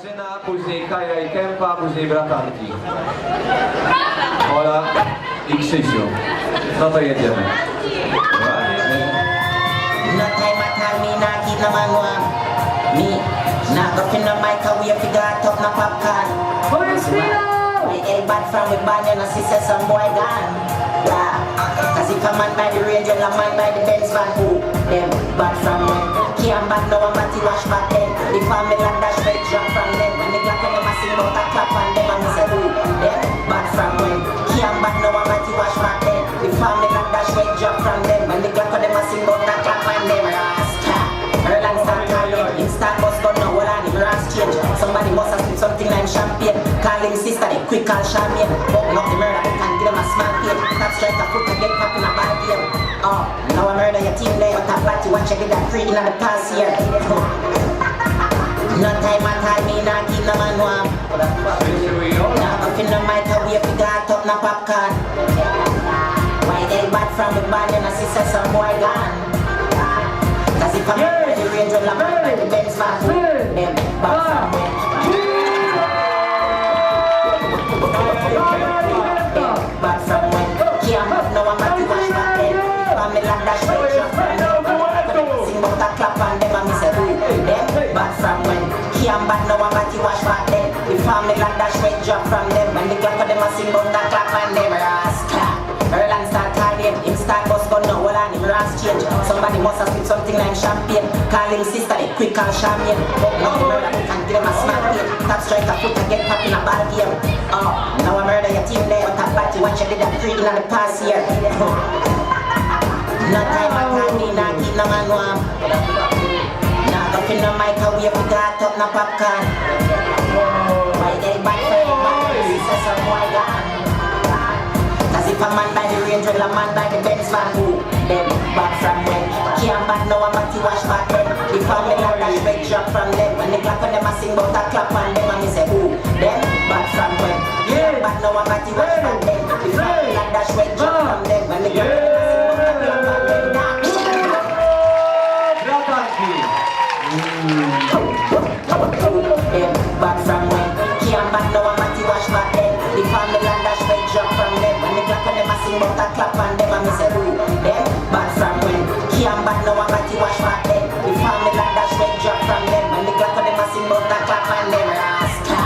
Zaczyna, później Kaja Kempa, później Bratanki. Ola i Krzysiu. No to jedziemy. No time at all, me not give no man one. Me not go fin no microwave, fi got up no popcorn. My head bad from with band, you know, see say some boy gone. Yeah, cause if a man by the range, and a man by the Benz van, who them bad from when? Can't bad no one, but he wash back then. The family and dash straight drop from them. When the Glock when them a sing about a clap on them, and me say who them bad from when? Can't bad no one, but he wash back then. The family and dash straight drop from them. When the Glock when them a sing about a clap on them, Rasta. Earl and start calling, him start bust gun now, hold on, him ras change. Somebody must have spit something like champagne. Call him sister, they quick call Charmaine. Open up the murder book and give them a smart plate. Top strike a foot and get pop in a ball game. Oh, now I murder your team there, but I bat you watch I did that free in the past year. No time at all, me not give no man warm. Now up in the microwave, we got up no popcorn. Why they bad from the band, and I see say some boy gone. Cause if I'm in the range of the man, the Benz van, them bad from me. Bad from when can't have no one but to wash back then. Family and dash right drop from them. Sing about a clap on them and me say who them bad from when can't bad no one but to wash back then. The family and dash right drop from them. When the clap of them a sing about a clap on them. Rasta Earl and start calling him start bust gun now hold on him ras change. Somebody must have spit something like champagne. Call him sister they quick call Charmaine. Open up the murder book and give them a smart plate. Top strike a foot and get pop in a ball game. Oh, now I murder your team there, but I bat you watch I did that free in the past year. No time at all, me not give no man warm. Nah, go fin no microwave, we got up no popcorn. Why they bad for the man, see say some boy gone. Cause if a man by the range, well a man by the Benz van, who them bad from when? Can't bad no one but he wash back then. The family and dash straight drop from them. When the clap when them a sing about a clap on them, and me say who them bad from when? Can't bad no one but he wash back then. The family and dash straight drop from them. When the clap when them a sing about a clap on them. Bratanki. Them bad from when? Can't bad no one but he wash back then. The family and dash straight drop from them. When the clap when them a sing about a clap on them, and me say who them bad from when? Can't bad no one but he wash back then. The family and dash straight drop from them. When the clap when them a sing about a clap on them. Rasta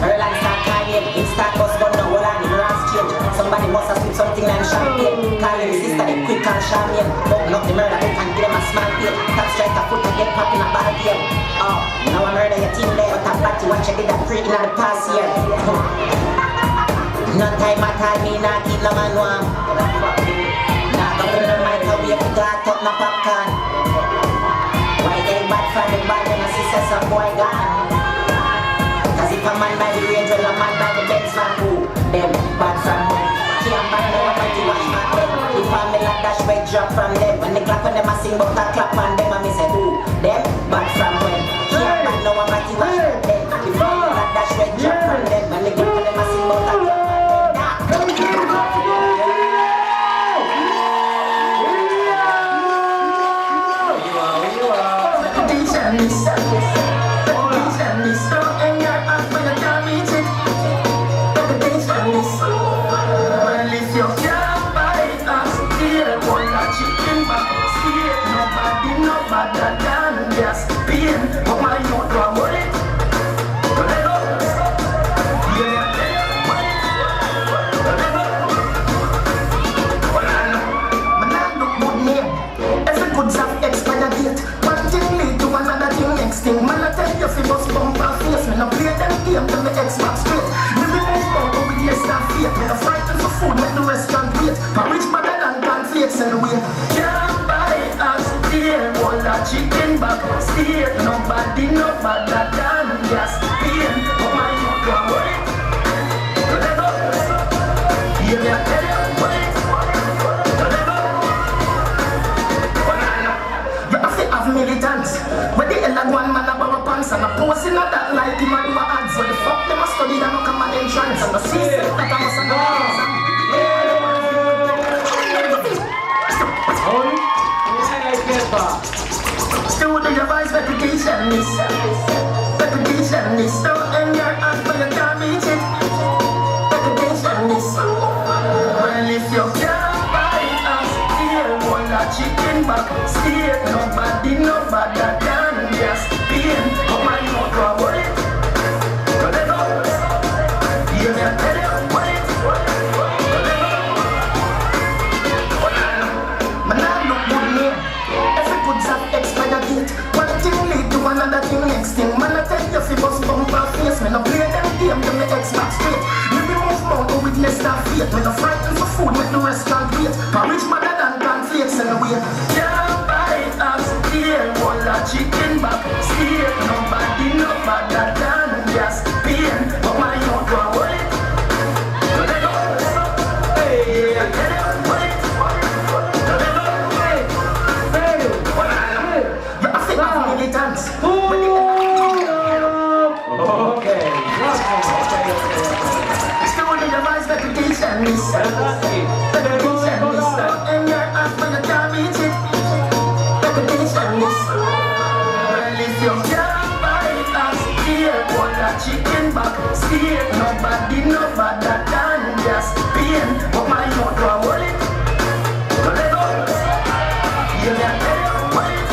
Earl and start calling him start bust gun now hold on him ras change. Somebody must have spit something like champagne. Call him sister they quick call Charmaine. Open up the murder book and give them a smart plate. Top strike a foot and get pop in a ball game. Oh, now I murder your team there, but I bat you watch I did that free in the past year. No time at all, me not give no man warm. Nah, go in the microwave, we got up no popcorn. Why they bad from the band, and I see say some boy gone. Cause if a man by the range, well a man by the Benz van, who them bad from when? Can't bad no one but he wash back then. The family and dash right drop from them. When the clap when them a sing about a clap on them, and me say who them bad from when? Can't bad no one but he wash back then. The family and dash right drop from them. When the clap when them a sing about a clap on them. Chicken back, steer, nobody, nobody, done, just being, but my youth don't worry. Let go, hear me, I tell you, wait, let go. You have to have militants, when the hell a one man a borrow pants and a posing at that like him a do a ads, when the fuck them a study that no come an entrance, and the see that I must have no Still the device reputation is so back straight. Nobody no better than just pain. But my mouth go worry. Go let go. Hear me tell you wait. Go let go. Man, I look good name. Every good's have expired date. One thing lead to another thing, next thing. Man, I tell you if you bust bumper face. Me no play them game, then me X-Max straight. Me be move more to witness that fate. Me no frightened for food, make the rest can't wait. For rich mother than cornflakes in the way. Can't buy us here. Ola chicken back steer. Nobody no better than just pain. But my own go away. Let go. Hey, let go. Wait. Militants. Okay. Still on the device reputation list. Reputation list. In your ass when you can't reach it. Reputation list. Well, if you can't buy us here, Ola chicken back steer. Nobody no better than just pain. But my mouth go worry. Go let go. You can't tell you wait.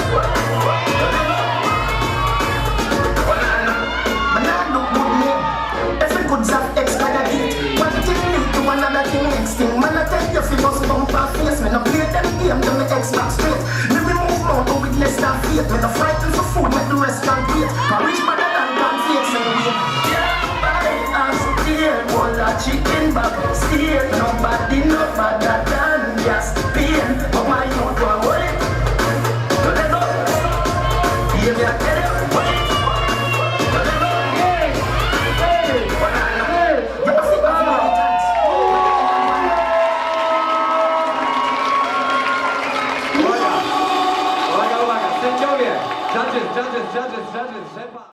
Expired date. One thing lead to another thing, next thing. Man, I tell you if you bust bumper face. Me no play them game, then me X-Max straight. Me be move more to witness that fate. Me no frightened for food, make the rest can't wait. For rich mother than cornflakes in the way. Can't buy us here. Ola chicken back steer. Nobody no better than just pain. But my own go away. Go let go. Hear me tell you wait. Uwaga, uwaga, sędziowie! Judges, judges, judges, judges,